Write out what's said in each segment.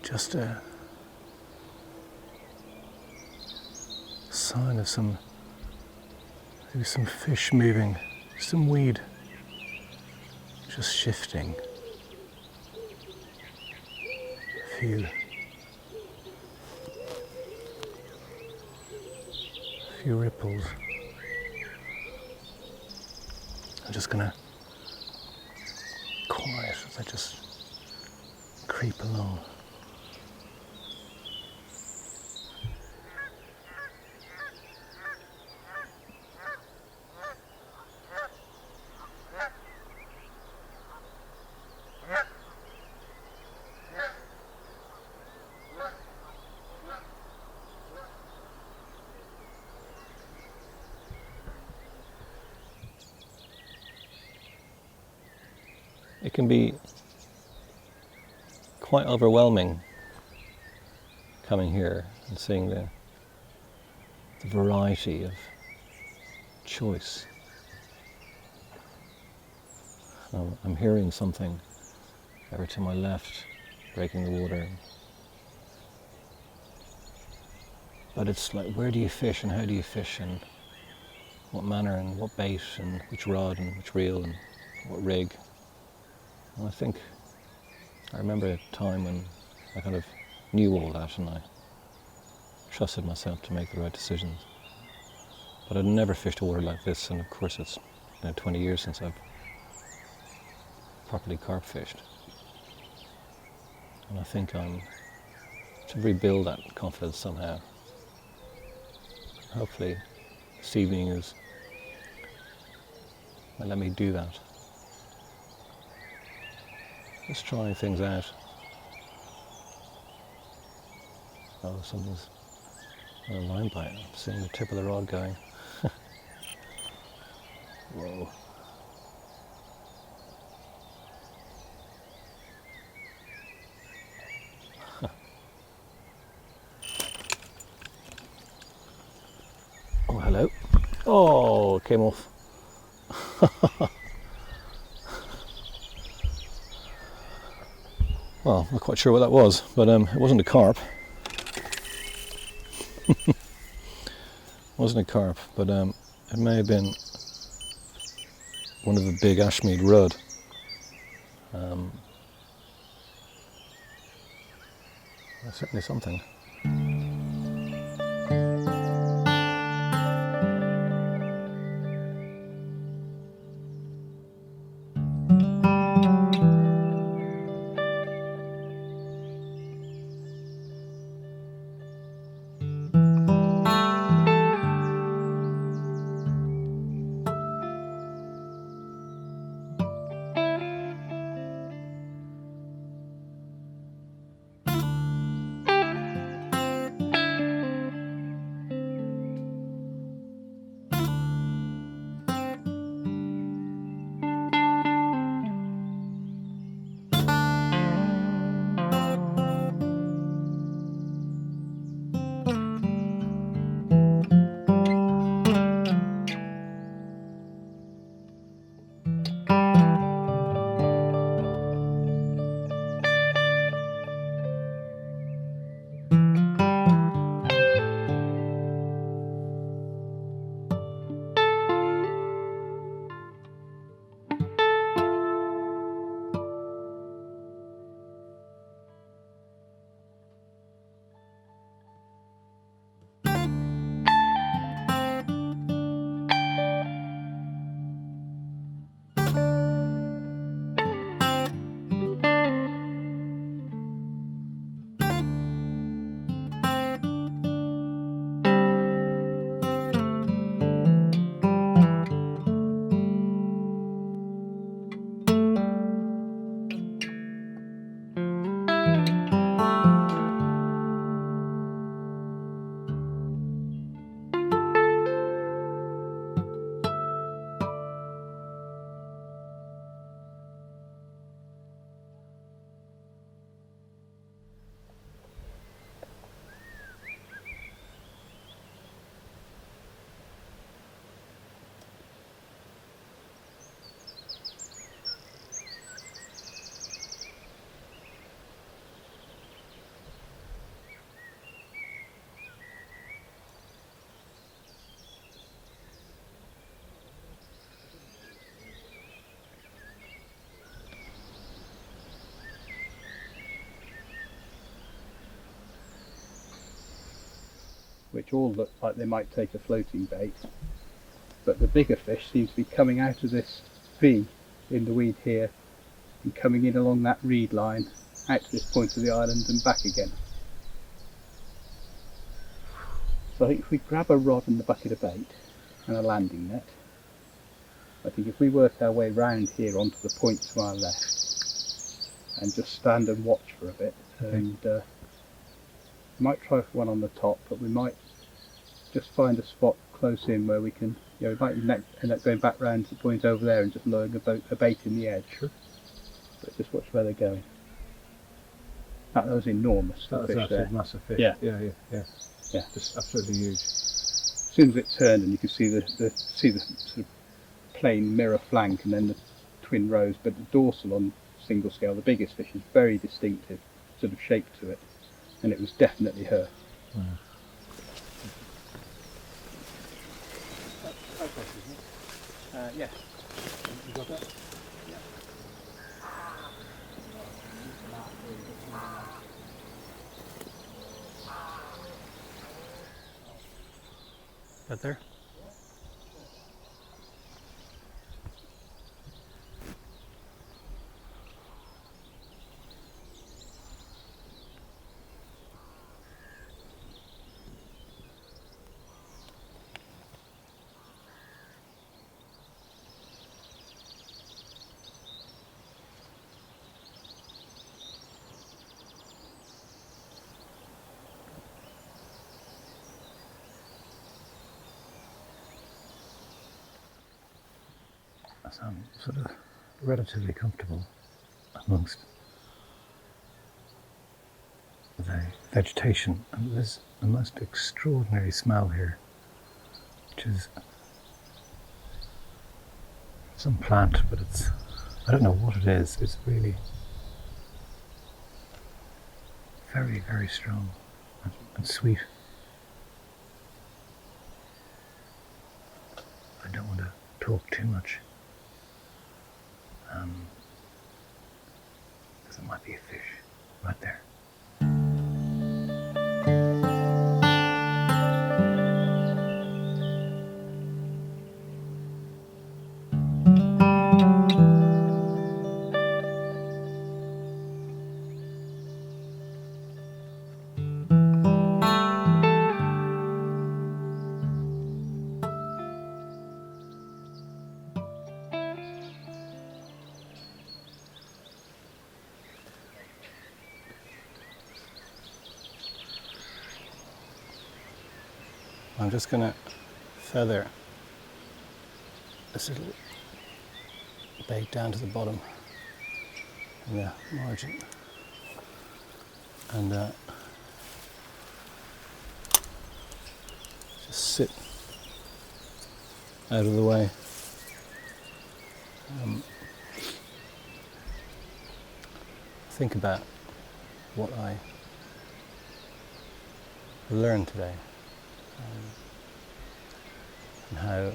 Just a sign of maybe some fish moving, some weed just shifting. A few ripples. I'm just gonna quiet as I just creep along. It can be quite overwhelming coming here and seeing the variety of choice. I'm hearing something over to my left, breaking the water. But it's like, where do you fish and how do you fish and what manner and what bait and which rod and which reel and what rig. And I remember a time when I kind of knew all that and I trusted myself to make the right decisions. But I'd never fished water like this, and of course it's 20 years since I've properly carp fished. And I think I'm to rebuild that confidence somehow. Hopefully this evening will let me do that. Just trying things out. Oh, something's on a line bite. I'm seeing the tip of the rod going. Whoa. Oh, hello. Oh, it came off. Well, I'm not quite sure what that was, but it wasn't a carp. It wasn't a carp, but it may have been one of the big Ashmead rudd. Certainly something. which all look like they might take a floating bait, but the bigger fish seem to be coming out of this V in the weed here and coming in along that reed line out to this point of the island and back again. So I think if we grab a rod and the bucket of bait and a landing net, I think if we work our way round here onto the point to our left and just stand and watch for a bit, and we might try for one on the top, but we might just find a spot close in where we can, we might end up going back round to the point over there and just lowering a bait in the edge. Sure. But just watch where they're going. That was enormous. That was fish absolutely there. massive fish. Yeah. Yeah. Just absolutely huge. As soon as it turned and you could see the sort of plain mirror flank and then the twin rows, but the dorsal on single scale, the biggest fish, is very distinctive sort of shape to it, and it was definitely her. Wow. Yes. You got that? Yeah. Right there? So I'm sort of relatively comfortable amongst the vegetation, and there's a most extraordinary smell here, which is some plant, but I don't know what it is. It's really very, very strong and sweet. I don't want to talk too much, because it might be a fish right there. I'm just going to feather this little bait down to the bottom in the margin, and just sit out of the way. Think about what I learned today. And how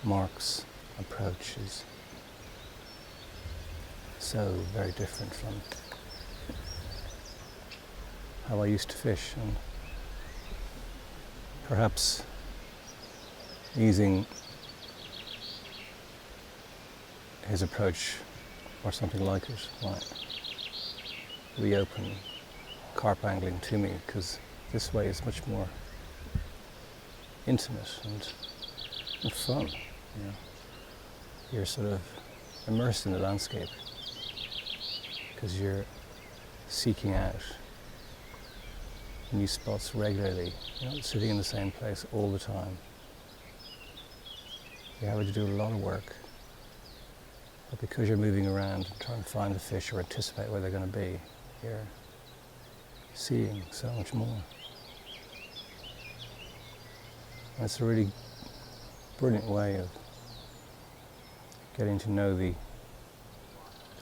Mark's approach is so very different from how I used to fish, and perhaps using his approach or something like it might reopen carp angling to me, because this way is much more intimate and fun. You're sort of immersed in the landscape because you're seeking out new spots regularly. You're not sitting in the same place all the time. You're having to do a lot of work, but because you're moving around and trying to find the fish or anticipate where they're going to be, you're seeing so much more. And it's a really brilliant way of getting to know the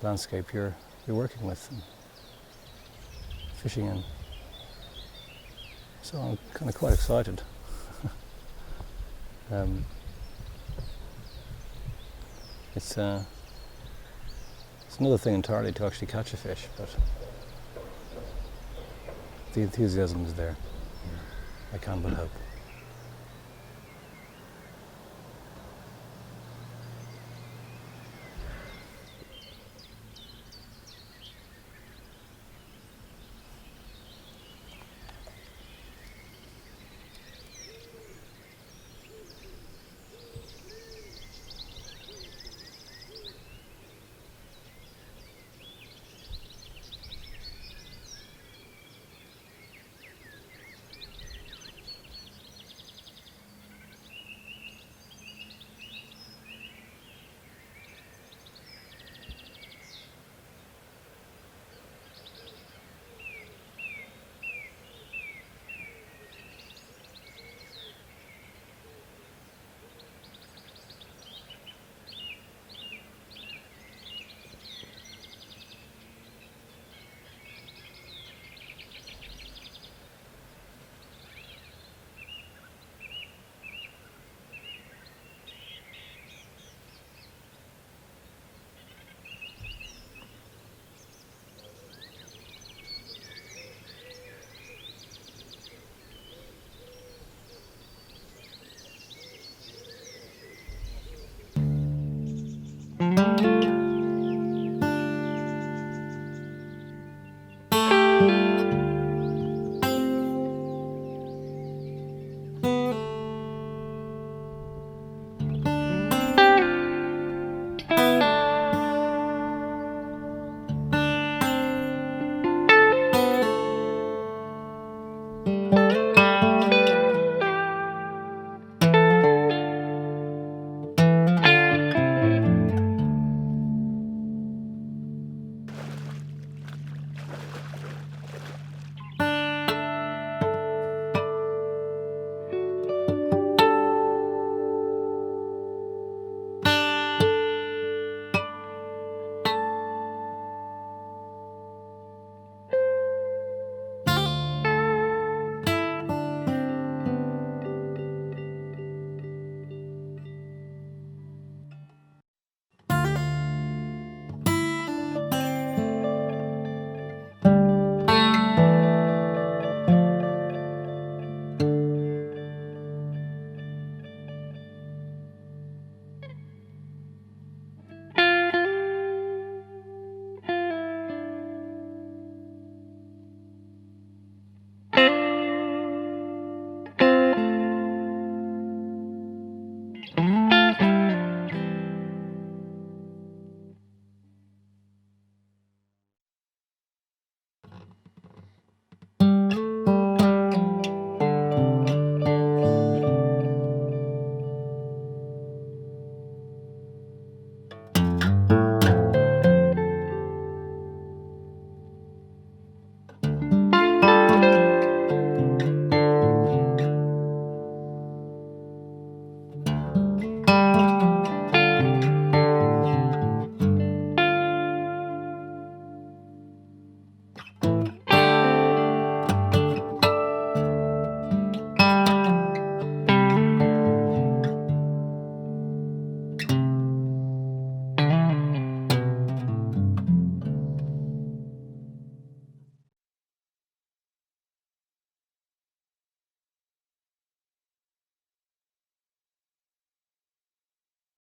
landscape you're working with and fishing in. So I'm kind of quite excited. It's another thing entirely to actually catch a fish, but the enthusiasm is there. I can but hope.